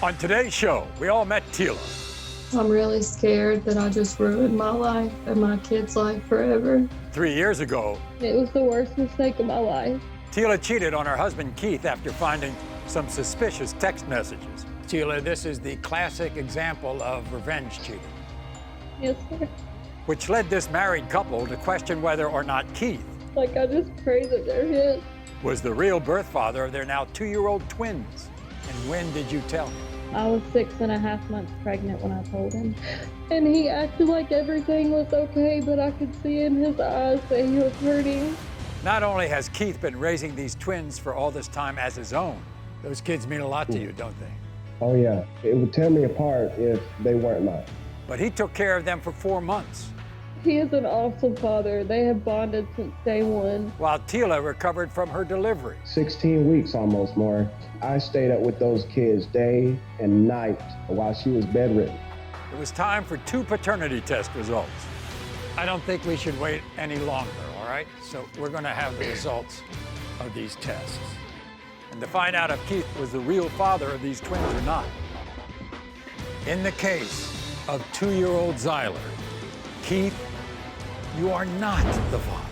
On today's show, we all met Teala. I'm really scared that I just ruined my life and my kid's life forever. 3 years ago, It was the worst mistake of my life. Teala cheated on her husband Keith after finding some suspicious text messages. Teala, this is the classic example of revenge cheating, Yes, sir. which led this married couple to question whether or not Keith Like, I just pray that they're his. was the real birth father of their now 2-year-old twins. And when did you tell him? I was 6.5 months pregnant when I told him. And he acted like everything was okay, but I could see in his eyes that he was hurting. Not only has Keith been raising these twins for all this time as his own, those kids mean a lot to you, don't they? Oh yeah, it would tear me apart if they weren't mine. But he took care of them for 4 months, He is an awesome father. They have bonded since day one. while Teala recovered from her delivery. 16 weeks almost more. I stayed up with those kids day and night while she was bedridden. It was time for 2 paternity test results. I don't think we should wait any longer, all right? So we're gonna have the results of these tests. And to find out if Keith was the real father of these twins or not. In the case of 2-year-old Zyler, Keith, you are not the father.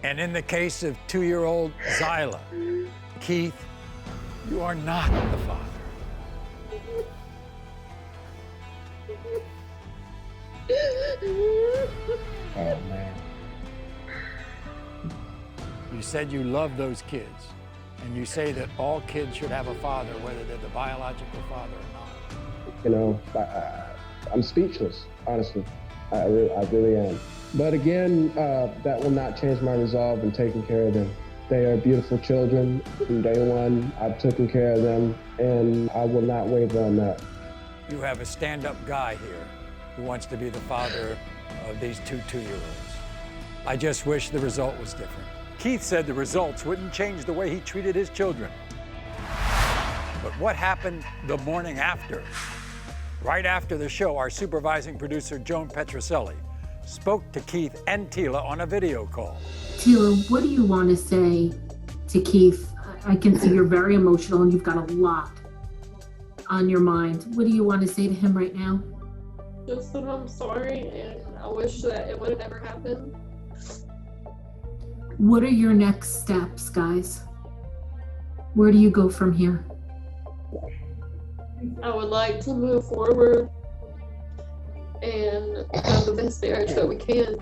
And in the case of 2-year-old Zyla, Keith, you are not the father. Oh man. You said you love those kids, and you say that all kids should have a father, whether they're the biological father or not. You know, I'm speechless, honestly. I really am. But again, that will not change my resolve in taking care of them. They are beautiful children. From day one, I've taken care of them, and I will not waver on that. You have a stand-up guy here who wants to be the father of these 2 2-year-olds. I just wish the result was different. Keith said the results wouldn't change the way he treated his children. But what happened the morning after? Right after the show, our supervising producer, Joan spoke to Keith and Teala on a video call. Teala, what do you want to say to Keith? I can see you're very emotional and you've got a lot on your mind. What do you want to say to him right now? Just that I'm sorry, and I wish that it would have never happened. What are your next steps, guys? Where do you go from here? I would like to move forward and have the best marriage that we can.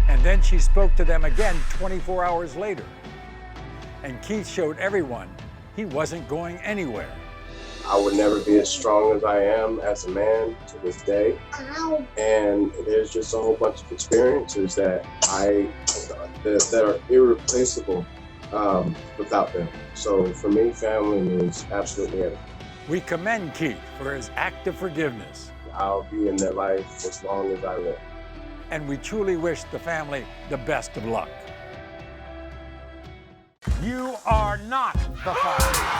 And then she spoke to them again 24 hours later. And Keith showed everyone he wasn't going anywhere. I would never be as strong as I am as a man to this day. And there's just a whole bunch of experiences that are irreplaceable without them. So for me, family means absolutely everything. We commend Keith for his act of forgiveness. I'll be in their life as long as I live. And we truly wish the family the best of luck. You are not the father.